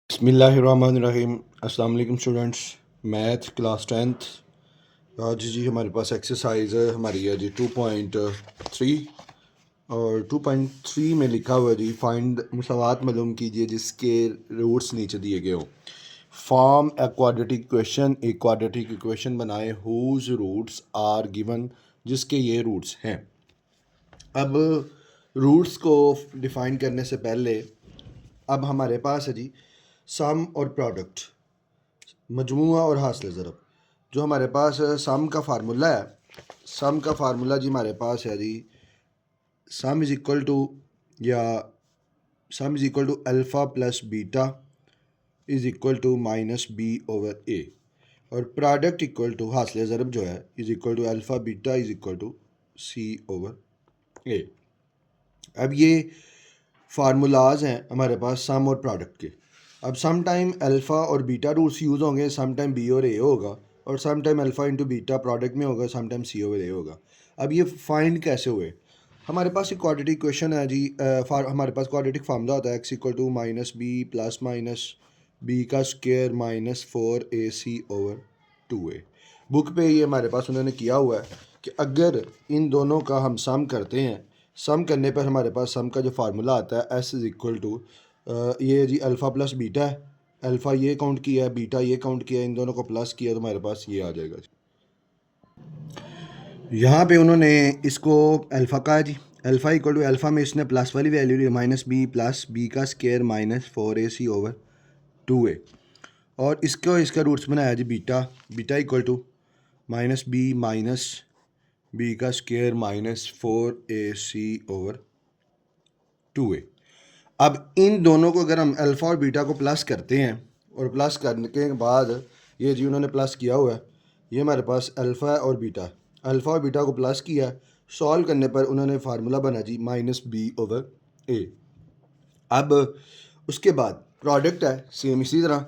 बिस्मिल्लाहिर्रहमानिर्रहीम। अस्सलाम वालेकुम स्टूडेंट्स। Math class 10th। आज जी हमारे पास एक्सरसाइज हमारी है जी 2.3 और 2.3 में लिखा हुआ है जी फाइंड मुसावात मालूम कीजिए जिसके रूट्स नीचे दिए गए हों। फॉर्म ए क्वाड्रेटिक इक्वेशन, एक क्वाड्रेटिक इक्वेशन बनाए हुज रूट्स आर गिवन, जिसके ये रूट्स हैं। अब रूट्स को डिफ़ाइन करने से पहले अब हमारे पास है जी सम और प्रोडक्ट, मजमूआ और हासिल ज़रब। जो हमारे पास सम का फार्मूला है, सम का फार्मूला जी हमारे पास है जी सम इज़ इक्वल टू या sum is equal to alpha plus beta is equal to minus B over a, और प्रोडक्ट इक्वल टू हासिल ज़रब जो है is equal to alpha beta is equal to C over ए। अब ये formulas हैं हमारे पास सम और प्रोडक्ट के। अब सम टाइम अल्फ़ा और बीटा रूट्स यूज़ होंगे, सम टाइम बी और ए होगा, और some time alpha into beta product में होगा, सम टाइम सी ओवर ए होगा। अब ये फाइंड कैसे हुए? हमारे पास एक क्वाड्रेटिक इक्वेशन है जी, हमारे पास क्वाड्रेटिक फार्मूला होता है x equal to minus b plus minus b का square minus 4ac over 2a। Book पे ये हमारे पास उन्होंने किया हुआ है कि अगर इन दोनों का हम सम करते हैं, सम करने पर हमारे पास सम का जो फार्मूला आता है एस इज़ इक्वल टू ये जी अल्फ़ा प्लस बीटा है। अल्फ़ा ये काउंट किया है, बीटा ये काउंट किया है, इन दोनों को प्लस किया तो हमारे पास ये आ जाएगा। यहाँ पे उन्होंने इसको अल्फ़ा कहा है जी। अल्फ़ा इक्वल टू अल्फ़ा में इसने प्लस वाली वैल्यू ली माइनस बी प्लस बी का square minus 4ac over 2a, और इसको इसका रूट्स बनाया जी beta. Beta equal to minus b का square minus 4ac over 2a। अब इन दोनों को अगर हम अल्फ़ा और बीटा को प्लस करते हैं, और प्लस करने के बाद ये जी उन्होंने प्लस किया हुआ है, ये हमारे पास अल्फ़ा और बीटा, अल्फ़ा और बीटा को प्लस किया, सॉल्व करने पर उन्होंने फार्मूला बना जी माइनस बी ओवर ए। अब उसके बाद प्रोडक्ट है सेम इसी तरह।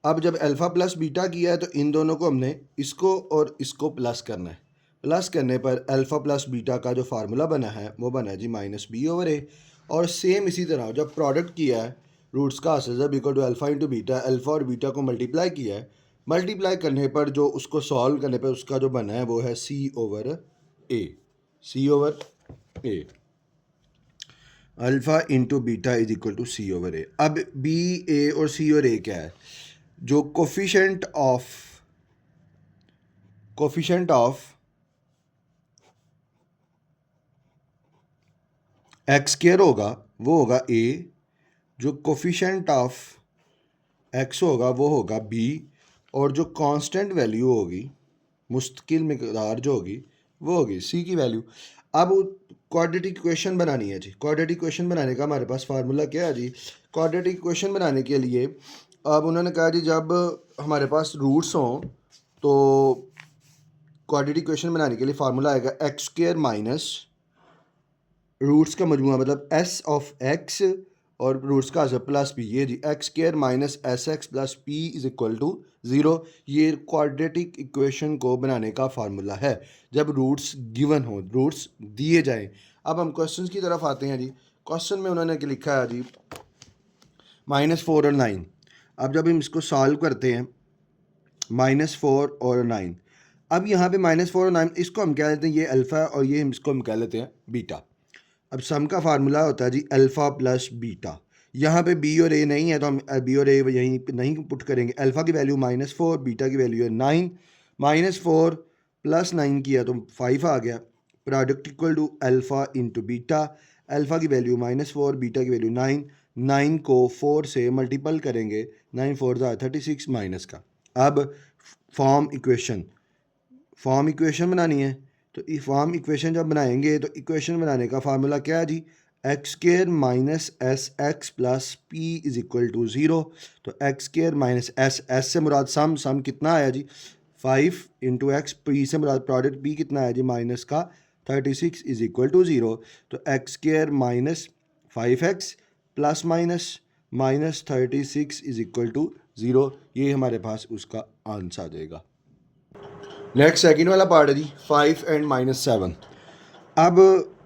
अब जब अल्फ़ा प्लस बीटा किया है तो इन दोनों को हमने इसको और इसको प्लस करना है। प्लस करने पर अल्फ़ा प्लस बीटा का जो फार्मूला बना है वो बना है जी माइनस बी ओवर ए। और सेम इसी तरह जब प्रोडक्ट किया है रूट्स का जब equal to alpha into beta, alpha और बीटा को मल्टीप्लाई किया है, मल्टीप्लाई करने पर जो उसको सॉल्व करने पर उसका जो बना है वो है c over A, c over a. Alpha into beta is equal to C over ए। अब बी ए और सी और ए क्या है? जो कोफिशेंट ऑफ एक्स स्क्वायर होगा वो होगा ए, जो कोफिशेंट ऑफ एक्स होगा वो होगा बी, और जो कांस्टेंट वैल्यू होगी, मुस्तकिल मिकदार जो होगी वो होगी सी की वैल्यू। अब क्वाड्रेटिक इक्वेशन बनानी है जी। क्वाड्रेटिक इक्वेशन बनाने का हमारे पास फार्मूला क्या है जी? क्वाड्रेटिक इक्वेशन बनाने के लिए अब उन्होंने कहा जी जब हमारे पास रूट्स हों तो क्वाड्रेटिक इक्वेशन बनाने के लिए फार्मूला आएगा एक्स स्क्वायर माइनस रूट्स का मजमूआ, मतलब एस ऑफ एक्स और रूट्स का असर प्लस पी, ये जी x square minus S x plus P is equal to 0। ये क्वाड्रेटिक इक्वेशन को बनाने का फार्मूला है जब रूट्स गिवन हो, रूट्स दिए जाएं। अब हम क्वेश्चंस की तरफ आते हैं जी। क्वेश्चन में उन्होंने लिखा है जी -4 और 9। अब जब हम इसको सॉल्व करते हैं -4 और 9, अब यहाँ पे -4 और 9 इसको हम कह लेते हैं ये अल्फ़ा और ये इसको हम कह लेते हैं बीटा। अब सम का फार्मूला होता है जी अल्फ़ा प्लस बीटा। यहाँ पे बी और ए नहीं है तो हम बी और ए यहीं नहीं पुट करेंगे। अल्फ़ा की वैल्यू -4, बीटा की वैल्यू है 9। -4 प्लस 9 किया तो 5 आ गया। Product equal to alpha into beta. Alpha की वैल्यू -4, बीटा की वैल्यू 9। 9 को 4 से मल्टीपल करेंगे, 9 4 36 माइनस का। अब फॉर्म इक्वेशन बनानी है, तो फॉर्म इक्वेशन जब बनाएंगे तो इक्वेशन बनाने का फार्मूला क्या है जी? X square minus S x plus P is equal to 0। तो एक्स स्क्र माइनस एस से मुराद सम कितना आया जी? 5 इंटू एक्स, पी से मुराद प्रोडक्ट पी कितना आया जी? माइनस का 36 इज इक्वल टू 0। तो x square minus 5x plus minus 36 is equal to 0। ये हमारे पास उसका आंसर आ जाएगा। नेक्स्ट सेकंड वाला पार्ट है जी 5 एंड -7। अब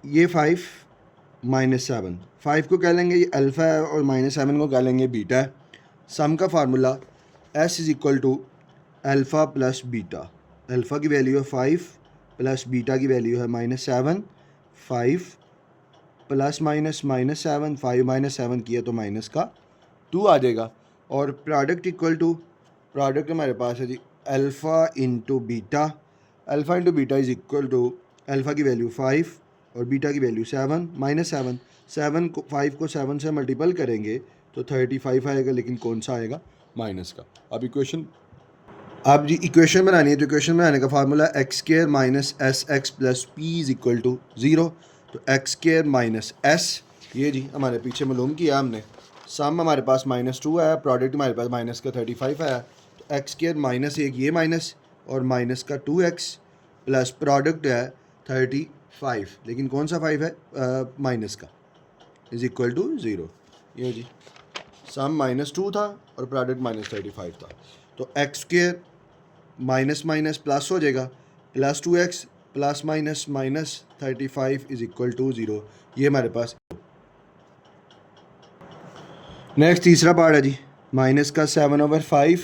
ये 5 -7, 5 को कह लेंगे ये अल्फ़ा है और -7 को कह लेंगे बीटा है। सम का formula S is equal to alpha plus beta. Alpha की वैल्यू है 5 प्लस बीटा की वैल्यू है -7। 5 प्लस माइनस -7, 5 -7 किया तो माइनस का 2 आ जाएगा। और प्रोडक्ट इक्वल टू, प्रोडक्ट हमारे पास है जी alpha into beta. Alpha into beta is equal to alpha की वैल्यू 5 और बीटा की वैल्यू 7 -7। 7 को 5 को 7 से मल्टीपल करेंगे तो 35 आएगा, लेकिन कौन सा आएगा? माइनस का। अब इक्वेशन बनानी है, तो इक्वेशन बनाने का formula x square minus S x plus P is equal to 0। तो एक्स स्क्र माइनस एस, ये जी हमारे पीछे मालूम किया हमने। सम हमारे पास -2 आया, प्रोडक्ट हमारे पास माइनस का 35 आया। तो एक्स स्क्र माइनस एक ये माइनस और माइनस का 2x प्लस प्रोडक्ट है 35, लेकिन कौन सा 5 है? माइनस का, इज़ इक्वल टू 0। ये जी सम -2 था और प्रोडक्ट -35 था। तो x square minus minus plus हो जाएगा, plus 2x plus minus minus 35 is equal to 0। ये हमारे पास। नेक्स्ट तीसरा पार्ट है जी, माइनस का 7/5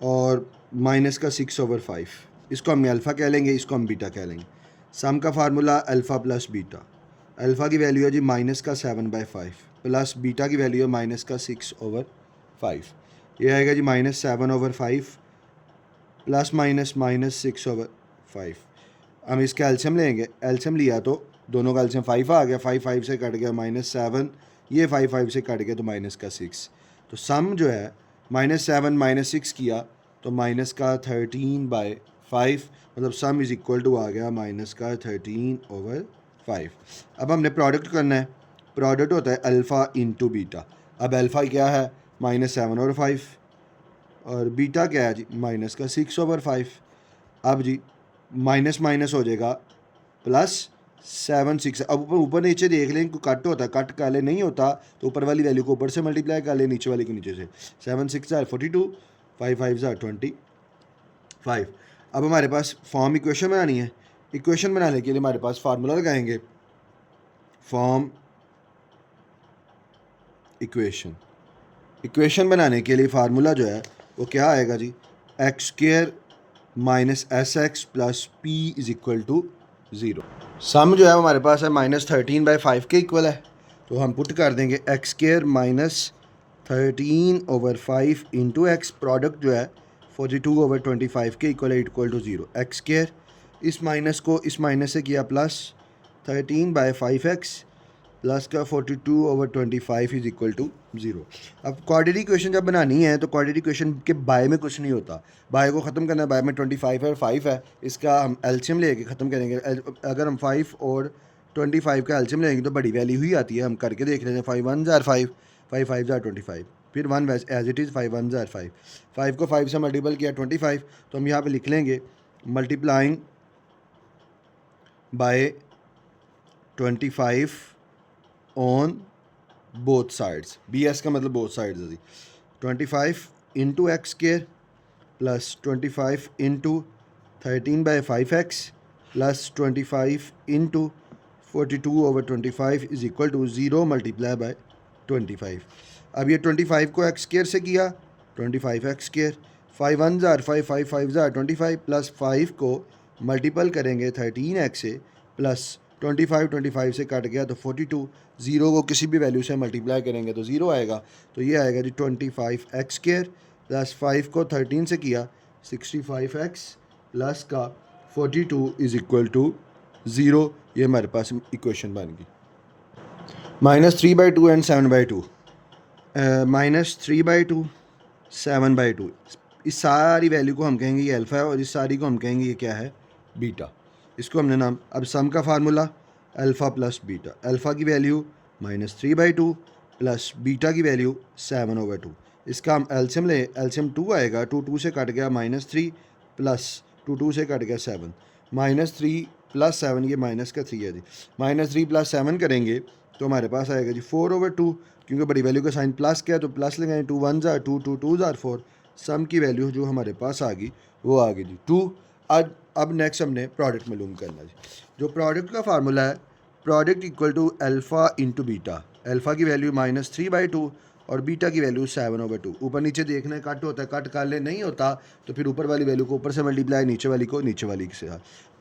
और माइनस का 6/5। इसको हम अल्फ़ा कह लेंगे, इसको हम बीटा कह लेंगे। सम का formula alpha plus beta. Alpha की वैल्यू है जी माइनस का 7/5 प्लस बीटा की वैल्यू है माइनस का 6/5। ये आएगा जी -7/5 प्लस माइनस -6/5। हम इसका एल्शियम लेंगे, एल्शियम लिया तो दोनों का एल्शियम 5 आ गया, 5 5 से कट गया -7, ये 5 5 से कट गया तो माइनस का 6। तो सम जो है -7 -6 किया तो माइनस का 13/5, मतलब सम इज़ इक्वल टू आ गया माइनस का 13/5। अब हमने प्रोडक्ट करना है, प्रोडक्ट होता है अल्फ़ा इंटू बीटा। अब अल्फ़ा क्या है? -7/5 और बीटा क्या है जी? माइनस का 6/5। अब जी माइनस माइनस हो जाएगा प्लस 7 6। अब ऊपर नीचे देख लें, कोई कट होता है, कट काले नहीं होता तो ऊपर वाली वैल्यू को ऊपर से मल्टीप्लाई कर लें, नीचे वाली को नीचे से। 7 6 42, 5 5 25। अब हमारे पास फॉर्म इक्वेशन बनानी है। इक्वेशन बनाने के लिए हमारे पास फार्मूला लगाएंगे, फॉर्म इक्वेशन। इक्वेशन बनाने के लिए फार्मूला जो है वो क्या आएगा जी? X square minus S x plus P is equal to 0। Sum जो है हमारे पास है -13/5 के इक्वल है, तो हम पुट कर देंगे x square -13/5 into x. Product जो है 42/25 के इक्वल है, इक्वल टू 0। एक्स स्क्र, इस माइनस को इस माइनस से किया प्लस 13/5x प्लस का 42/25 इज़ इक्वल टू 0। अब क्वाड्रेटिक इक्वेशन जब बनानी है तो क्वाड्रेटिक इक्वेशन के बाय में कुछ नहीं होता, बाय को ख़त्म करना है। बाय में 25 है और 5 है, इसका हम एल्शियम लेके ख़त्म करेंगे। अगर हम 5 और 25 का एल्शियम लेंगे तो बड़ी वैल्यू ही आती है। हम करके देख लेते हैं, 5 1 जार 5, 5 5 जार 25, फिर 1 एज इट इज़ 5 1 जार 5, 5 को 5 से मल्टीपल किया 25, तो हम यहाँ पर लिख लेंगे multiplying by 25 on both sides. B S का मतलब बोथ साइड्स है जी। 25 into x square plus 25 into 13/5x plus 25 into 42/25 is equal to 0 multiply by 25। अब ये 25 को एक्स स्क्र से किया, 25 x square, 5 1 jar 5, 5 5 jar 25 plus 5 को मल्टीपल करेंगे 13x से, प्लस 25 से कट गया तो 42, 0 को किसी भी वैल्यू से मल्टीप्लाई करेंगे तो 0 आएगा। तो ये आएगा जी 25 एक्स स्क्र प्लस 5 को 13 से किया 65x प्लस का 42 इज़ इक्वल टू 0। ये हमारे पास इक्वेशन बन गई। -3/2 एंड 7/2। -3/2 7/2, इस सारी वैल्यू को हम कहेंगे ये अल्फ़ा है और इस सारी को हम कहेंगे ये क्या है? बीटा। इसको हमने नाम, अब सम का formula alpha plus beta. Alpha की वैल्यू -3/2 प्लस बीटा की वैल्यू 7/2। इसका हम एल्शियम ले, एल्शियम 2 आएगा, 2 2 से कट गया -3 प्लस 2 2 से कट गया 7, -3 प्लस 7, ये माइनस का 3 है जी। -3 प्लस 7 करेंगे तो हमारे पास आएगा जी 4/2, क्योंकि बड़ी वैल्यू का साइन प्लस किया तो प्लस लगाएं, 2 1 जार 2, 2 2 जार 4। सम की वैल्यू जो हमारे पास आ गई वो आ गई जी 2। अब नेक्स्ट हमने प्रोडक्ट मालूम करना जी। जो प्रोडक्ट का फार्मूला है, product equal to alpha into beta. Alpha की वैल्यू -3/2 और बीटा की वैल्यू 7/2। ऊपर नीचे देखना है, कट होता है कट कर ले, नहीं होता तो फिर ऊपर वाली वैल्यू को ऊपर से मल्टीप्लाई, नीचे वाली को नीचे वाली से।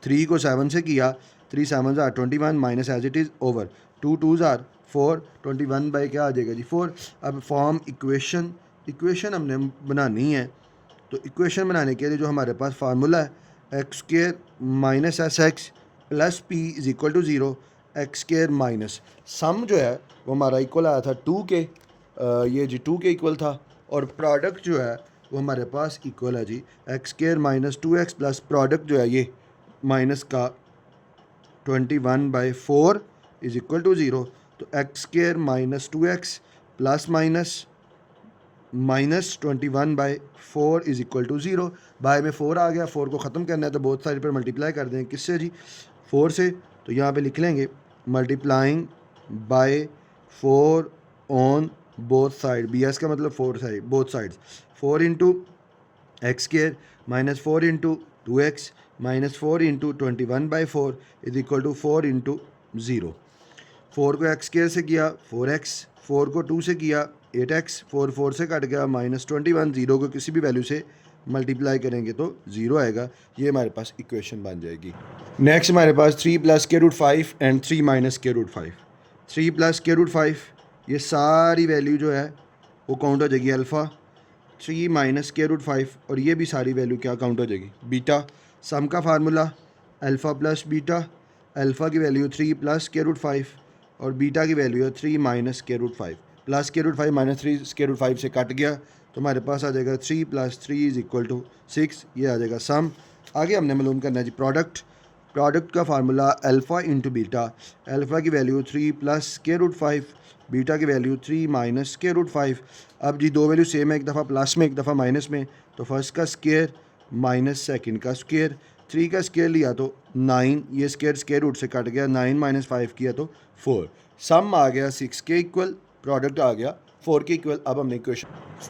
3 को 7 से किया, 3 7 are 21 minus as it is over 2 2 are 4, 21 by क्या आ जाएगा जी 4। अब फॉर्म इक्वेशन हमने बनानी है, तो इक्वेशन बनाने के लिए जो हमारे पास फार्मूला है x square minus S x plus P is equal to 0, x square minus sum जो है वो हमारा इक्वल आया था 2 के, ये जी 2 के इक्वल था, और प्रोडक्ट जो है वो हमारे पास इक्वल है जी x square minus 2x plus product जो है ये माइनस का 21/4 इज इक्वल टू 0। तो x square minus 2x plus minus 21/4 is equal to 0। By में 4 आ गया, 4 को ख़त्म करना है तो बोथ साइड पर मल्टीप्लाई कर दें, किससे जी 4 से। तो यहाँ पे लिख लेंगे multiplying by 4 on both side, B S का मतलब 4 side both sides, 4 into x square minus 4 into 2x minus 4 into 21/4 is equal to 4 into 0। 4 को एक्स स्क्र से किया 4x, 4 को 2 से किया 8x, 4 4 से कट गया माइनस 21, 0 को किसी भी वैल्यू से मल्टीप्लाई करेंगे तो 0 आएगा। ये हमारे पास इक्वेशन बन जाएगी। नेक्स्ट हमारे पास 3 प्लस के रूट 5 एंड 3 माइनस के रूट 5। 3 प्लस के रूट 5 ये सारी वैल्यू जो है वो काउंट हो जाएगी अल्फ़ा, 3 माइनस के रूट 5 और ये भी सारी वैल्यू क्या काउंट हो जाएगी बीटा। सम का formula alpha plus beta, alpha की वैल्यू 3 प्लस के रूट 5 और बीटा की वैल्यू है 3 माइनस के रूट 5। प्लस के रूट 5 माइनस 3 के रूट 5 से कट गया तो हमारे पास आ जाएगा 3 प्लस 3 इज इक्वल टू 6, ये आ जाएगा सम। आगे हमने मालूम करना है जी प्रोडक्ट का formula alpha into beta, alpha की वैल्यू 3 प्लस के रूट 5, बीटा की वैल्यू 3 माइनस के रूट 5। अब जी दो वैल्यू सेम है, एक दफ़ा प्लस में एक दफ़ा माइनस में, तो फर्स्ट का स्क्वायर माइनस सेकंड का स्क्वायर, 3 का स्क्वायर लिया तो 9, ये स्क्वायर रूट से कट गया, 9 माइनस 5 किया तो 4, सम आ गया 6 के इक्वल, प्रोडक्ट आ गया 4 के इक्वल। अब हमने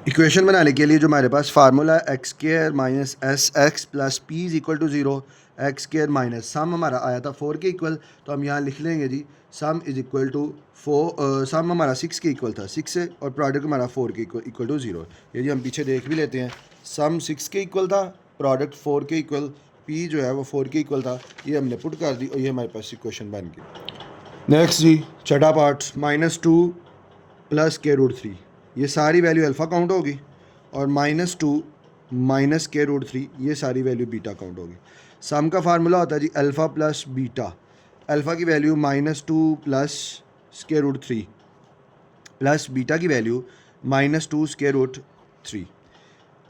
इक्वेशन बनाने के लिए जो हमारे पास formula x square minus S x plus P is equal to 0, x square minus sum हमारा आया था 4 के इक्वल, तो हम यहाँ लिख लेंगे जी सम इज इक्वल टू 4, सम हमारा 6 के इक्वल था 6 से, और प्रोडक्ट हमारा 4 के इक्वल टू 0। ये जी हम पीछे देख भी लेते हैं, सम 6 के इक्वल था, प्रोडक्ट 4 के इक्वल, पी जो है वो 4 के इक्वल था, ये हमने पुट कर दी और ये हमारे पास इक्वेशन बन गई। नेक्स्ट जी छठा पार्ट -2 प्लस के रूट 3, ये सारी वैल्यू अल्फ़ा काउंट होगी, और -2 माइनस के रूट 3 ये सारी वैल्यू बीटा काउंट होगी। सम का फार्मूला होता है जी अल्फ़ा प्लस बीटा, अल्फ़ा की value -2 plus square root 3 plus beta की वैल्यू -2 स्क्वायर रूट 3।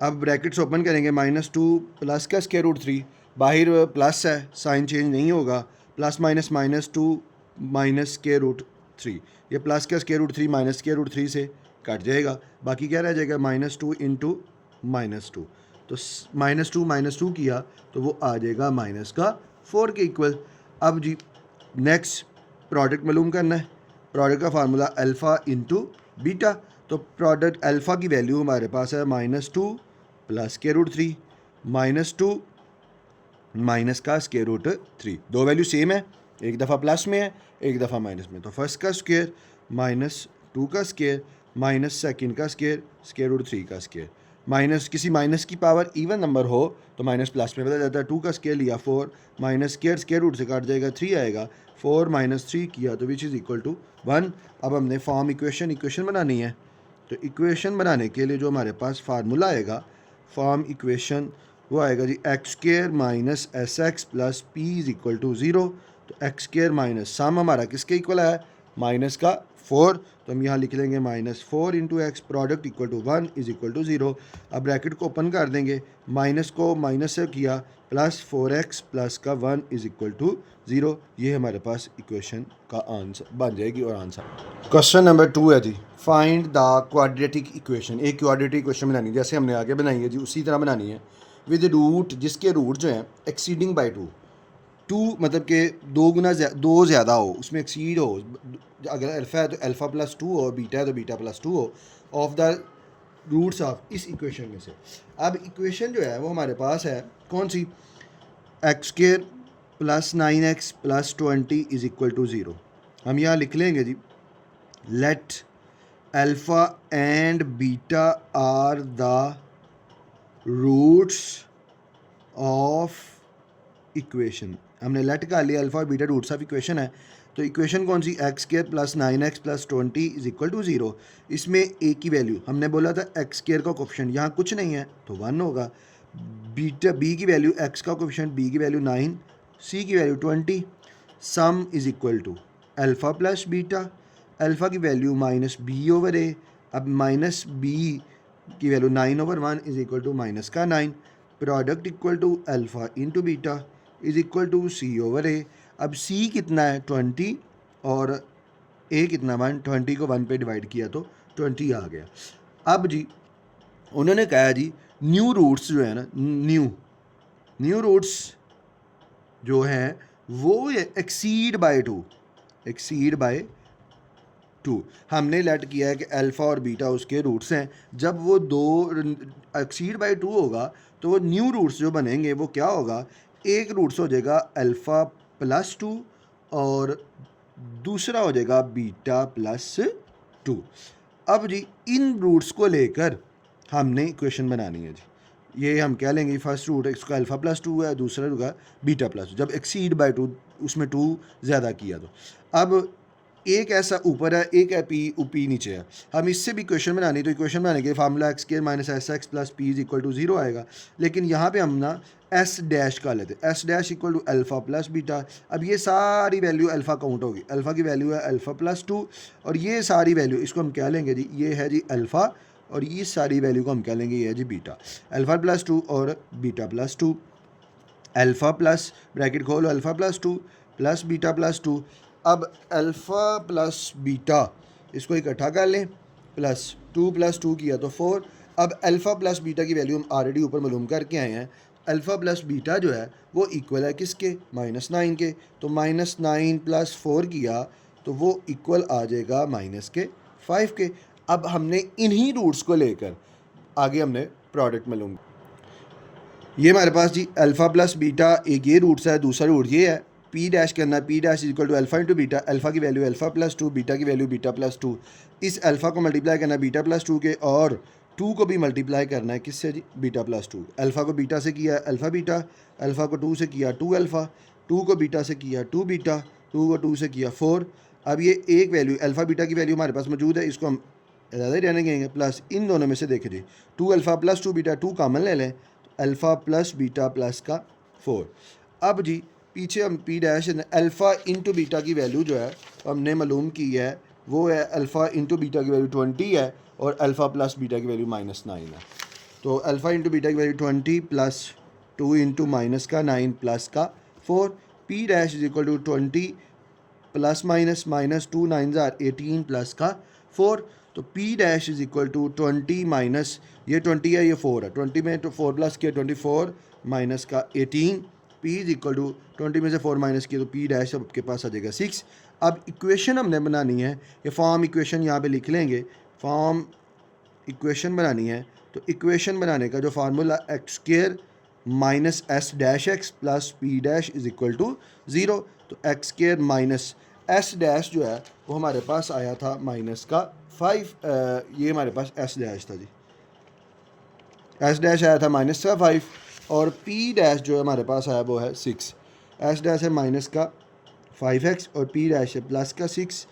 अब ब्रैकेट्स ओपन करेंगे, -2 प्लस का स्क्वायर रूट 3, बाहर प्लस है साइन चेंज नहीं होगा, plus minus -2 minus square root 3, ये प्लस का square root 3 minus square root 3 से कट जाएगा, बाकी क्या रह जाएगा -2 इंटू -2, तो -2 किया तो वो आ जाएगा माइनस का 4 के इक्वल। अब जी नेक्स्ट प्रोडक्ट मालूम करना है, प्रोडक्ट का फार्मूला अल्फ़ा इंटू बीटा, तो प्रोडक्ट अल्फ़ा की वैल्यू हमारे पास है -2 प्लस स्क्वायर रूट 3 -2 माइनस का स्क्वायर रूट 3, दो वैल्यू सेम है, एक दफ़ा प्लस में है एक दफ़ा माइनस में, तो फर्स्ट का स्क्वायर -2 का स्क्वायर माइनस सेकंड का स्क्वायर रूट 3 का स्क्वायर, माइनस किसी माइनस की पावर इवन नंबर हो तो माइनस प्लस में बदल जाता है। 2 का स्क्वायर लिया 4 माइनस स्क्वायर रूट से काट जाएगा 3 आएगा, 4 माइनस 3 किया तो विच इज़ इक्वल टू 1। अब हमने फॉर्म इक्वेशन बनानी है, तो इक्वेशन बनाने के लिए जो हमारे पास फार्मूला आएगा फॉर्म इक्वेशन वो आएगा जी x square minus S x plus P is equal to 0। तो एक्स स्क्वायर माइनस सम हमारा किसके इक्वल है माइनस का 4, तो हम यहाँ लिख लेंगे -4 into x, product equal to 1 is equal to 0। अब ब्रैकेट को ओपन कर देंगे, माइनस को माइनस से किया प्लस 4x प्लस का 1 इज इक्वल टू 0, ये हमारे पास इक्वेशन का आंसर बन जाएगी। और आंसर क्वेश्चन नंबर 2 है जी, फाइंड द क्वाड्रेटिक इक्वेशन। एक क्वाड्रेटिक इक्वेशन बनानी है जैसे हमने आगे बनाई है जी उसी तरह बनानी है, विद रूट जिसके रूट जो हैं एक्सीडिंग बाई 2 मतलब कि 2 ज़्यादा हो, उसमें एक्सीड हो, अगर अल्फ़ा है तो अल्फ़ा प्लस 2 हो, बीटा है तो बीटा प्लस 2 हो, ऑफ द रूट्स ऑफ इस इक्वेशन में से। अब इक्वेशन जो है वो हमारे पास है कौन सी, x square plus 9x plus 20 is equal to 0। हम यहाँ लिख लेंगे जी let alpha and beta are the roots of equation. हमने लेट का लिया, अल्फ़ा और बीटा रूट्स ऑफ इक्वेशन है। तो इक्वेशन कौन सी, x square plus 9x plus 20 is equal to 0। इसमें ए की वैल्यू हमने बोला था एक्स स्क्र का कोफिशिएंट यहाँ कुछ नहीं है तो 1 होगा। बीटा बी की वैल्यू, एक्स का कोफिशिएंट बी की वैल्यू 9, सी की value 20। Sum is equal to alpha plus beta, alpha की वैल्यू माइनस बी ओवर ए। अब माइनस बी की value 9/1 is equal to minus का 9। Product equal to alpha into beta is equal to C over ए। अब C कितना है 20 और ए कितना 1, 20 को 1 पे डिवाइड किया तो 20 आ गया। अब जी उन्होंने कहा जी न्यू रूट्स जो है ना, न्यू रूट्स जो हैं वो एक्सीड बाय 2, एक्सीड बाय 2। हमने लेट किया है कि अल्फ़ा और बीटा उसके रूट्स हैं। जब वो दो एक्सीड बाय 2 होगा तो वो न्यू रूट्स जो बनेंगे वो क्या होगा, एक रूट्स हो जाएगा अल्फ़ा प्लस 2 और दूसरा हो जाएगा बीटा प्लस 2। अब जी इन रूट्स को लेकर हमने इक्वेशन बनानी है जी। ये हम क्या लेंगे, फर्स्ट रूट इसका अल्फ़ा प्लस 2 है, दूसरा रूट का बीटा प्लस 2। जब एक्सीड बाय 2 उसमें 2 ज़्यादा किया तो अब एक ऐसा ऊपर है, एक है पी नीचे है। हम इससे भी इक्वेशन बनानी, तो इक्वेशन बनाने के लिए formula x square minus S x plus P is equal to 0 आएगा। लेकिन यहाँ पे हम ना एस डैश का लेते, S dash equal to alpha plus beta. अब ये सारी वैल्यू अल्फ़ा काउंट होगी, अल्फ़ा की वैल्यू है अल्फ़ा प्लस 2 और ये सारी वैल्यू इसको हम क्या लेंगे जी, ये है जी अल्फ़ा और ये सारी वैल्यू को हम क्या लेंगे, ये है जी बीटा। अल्फ़ा प्लस 2 और beta plus 2, alpha plus bracket खोलो alpha plus 2 plus beta plus 2। अब अल्फ़ा प्लस बीटा इसको इकट्ठा कर लें, प्लस 2 प्लस 2 किया तो 4। अब अल्फ़ा प्लस बीटा की वैल्यू हम ऑलरेडी ऊपर मालूम करके आए हैं। अल्फ़ा प्लस बीटा जो है वो इक्वल है किसके, -9 के। तो -9 प्लस 4 किया तो वो इक्वल आ जाएगा -5 के। अब हमने इन्हीं रूट्स को लेकर आगे हमने प्रोडक्ट मालूम, ये हमारे पास जी अल्फ़ा प्लस बीटा एक ये रूट्स है, दूसरा रूट ये है। पी डैश करना है, P dash is equal to alpha into beta, alpha की वैल्यू अल्फ़ा प्लस 2, बीटा की वैल्यू बीटा प्लस 2। इस अल्फ़ा को मल्टीप्लाई करना है बीटा प्लस 2 के और 2 को भी मल्टीप्लाई करना है किससे जी, बीटा प्लस 2। अल्फ़ा को बीटा से किया अल्फ़ा बीटा, अल्फ़ा को 2 से किया 2 अल्फ़ा, 2 को बीटा से किया 2 बीटा, 2 को 2 से किया 4। अब ये एक वैल्यू अल्फ़ा बीटा की वैल्यू हमारे पास मौजूद है, इसको हम ज़्यादा ही रहने देंगे, प्लस इन दोनों में से देखें जी 2 अल्फ़ा प्लस 2 बीटा, 2 कॉमन ले लें, अल्फ़ा प्लस बीटा प्लस का 4। अब जी पीछे हम P dash alpha into beta की वैल्यू जो है हमने मालूम की है वो है अल्फ़ा इंटू बीटा की वैल्यू 20 है और अल्फ़ा प्लस बीटा की वैल्यू -9 है। तो अल्फ़ा इंटू बीटा की वैल्यू 20 प्लस 2 इंटू माइनस का 9 प्लस का 4। P dash is equal to 20 plus minus -2 9 18 plus का 4। तो P dash is equal to 20 minus ये 20 है, ये 4 है, 20 में तो 4 प्लस किया 24 माइनस का 18। पी इज इक्वल टू 20 में से 4 माइनस किया तो पी डैश आपके पास आ जाएगा 6। अब इक्वेशन हमने बनानी है, ये फॉर्म इक्वेशन यहाँ पे लिख लेंगे, फॉर्म इक्वेशन बनानी है। तो इक्वेशन बनाने का जो formula x square minus S dash x plus P dash is equal to 0। तो x square minus S dash जो है वो हमारे पास आया था माइनस का 5। ये हमारे पास एस डैश था जी, एस डैश आया था माइनस का 5 और पी डैश जो हमारे पास आया वो है 6। एस डैश है माइनस का 5x और पी डैश है प्लस का 6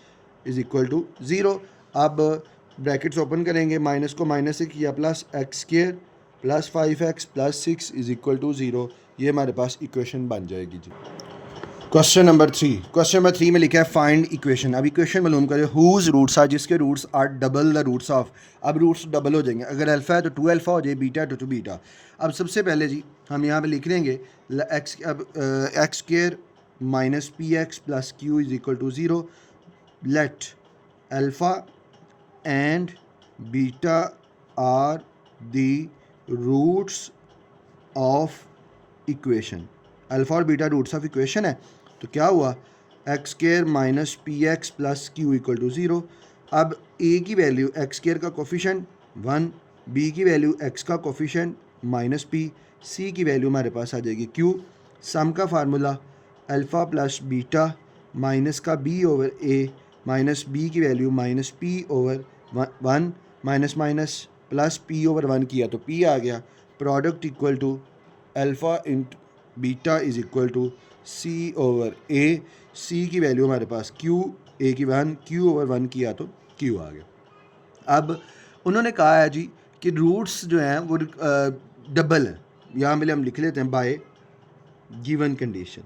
इज इक्वल टू 0। अब ब्रैकेट्स ओपन करेंगे, माइनस को माइनस से किया plus x square plus 5x plus 6 is equal to 0। ये हमारे पास इक्वेशन बन जाएगी जी। क्वेश्चन नंबर 3 में लिखा है फाइंड इक्वेशन। अब इक्वेशन मालूम करें हुज रूट्स आर, जिसके roots are double the roots of. अब रूट्स डबल हो जाएंगे, अगर अल्फ़ा है तो 2 अल्फ़ा हो जाए, बीटा है तो 2 बीटा। अब सबसे पहले जी हम यहाँ पे लिख लेंगे एक्स, अब x square minus P x plus Q is equal to 0। Let alpha and beta are the roots of equation. Alpha और बीटा रूट्स ऑफ इक्वेशन है, तो क्या हुआ x square minus P x plus Q equal to 0। अब A की value x square का coefficient 1, B की value x का कोफिशिएंट माइनस पी, सी की वैल्यू हमारे पास आ जाएगी क्यू। सम का formula alpha plus beta minus का B over A minus B की value minus P over one minus minus plus P over one किया तो पी आ गया, product equal to alpha into beta is equal to C over A, C की value हमारे पास Q, ए की one, Q over one किया तो Q आ गया। अब उन्होंने कहा है जी कि रूट्स जो हैं वो डबल हैं, यहाँ पे हम लिख लेते हैं by given condition,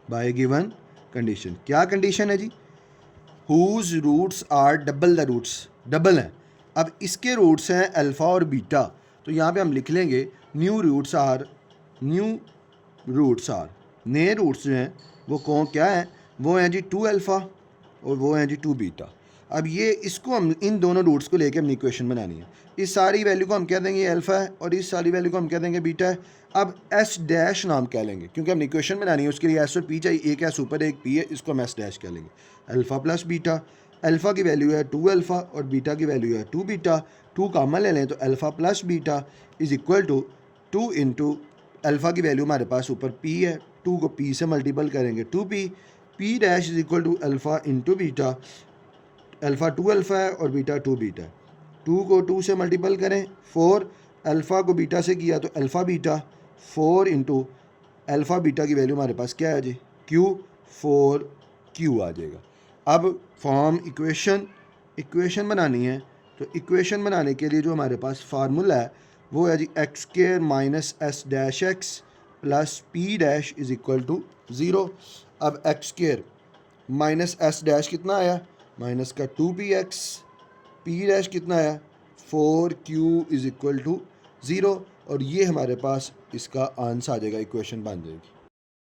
by given condition. क्या कंडीशन है जी? Whose roots are double, the roots double हैं। अब इसके रूट्स हैं अल्फ़ा और बीटा, तो यहाँ पे हम लिख लेंगे न्यू रूट्स आर नए रूट्स जो हैं वो कौन क्या हैं? वो हैं जी 2 अल्फ़ा और वो हैं जी 2 बीटा। अब ये इसको हम इन दोनों रूट्स को लेके हमने इक्वेशन बनानी है। इस सारी वैल्यू को हम कह देंगे अल्फ़ा है और इस सारी वैल्यू को हम कह देंगे बीटा है। अब एस डैश नाम कह लेंगे क्योंकि हमने इक्वेशन बनानी है, उसके लिए एस और पी चाहिए, एक एस ऊपर एक पी है, इसको हम एस डैश कह लेंगे। अल्फ़ा प्लस बीटा, अल्फ़ा की वैल्यू है 2 अल्फ़ा और बीटा की वैल्यू है 2 बीटा, 2 कॉमन ले लें तो alpha plus beta is equal to 2 into alpha की वैल्यू हमारे पास ऊपर पी है, 2 को पी से मल्टीपल करेंगे 2p, P dash is equal to alpha into beta, alpha 2 alpha है और बीटा 2 बीटा है, 2 को 2 से मल्टीपल करें 4, अल्फ़ा को बीटा से किया तो alpha beta 4 into alpha beta की वैल्यू हमारे पास क्या है जी क्यू, 4 क्यू आ जाएगा। अब फॉर्म इक्वेशन बनानी है, तो इक्वेशन बनाने के लिए जो हमारे पास फार्मूला है वो है जी x square minus S dash x plus P dash is equal to 0। अब x square minus S dash कितना आया? माइनस का 2px, पी डैश कितना आया? 4q इज़ इक्वल टू 0, और ये हमारे पास इसका आंसर आ जाएगा, इक्वेशन बन जाएगी।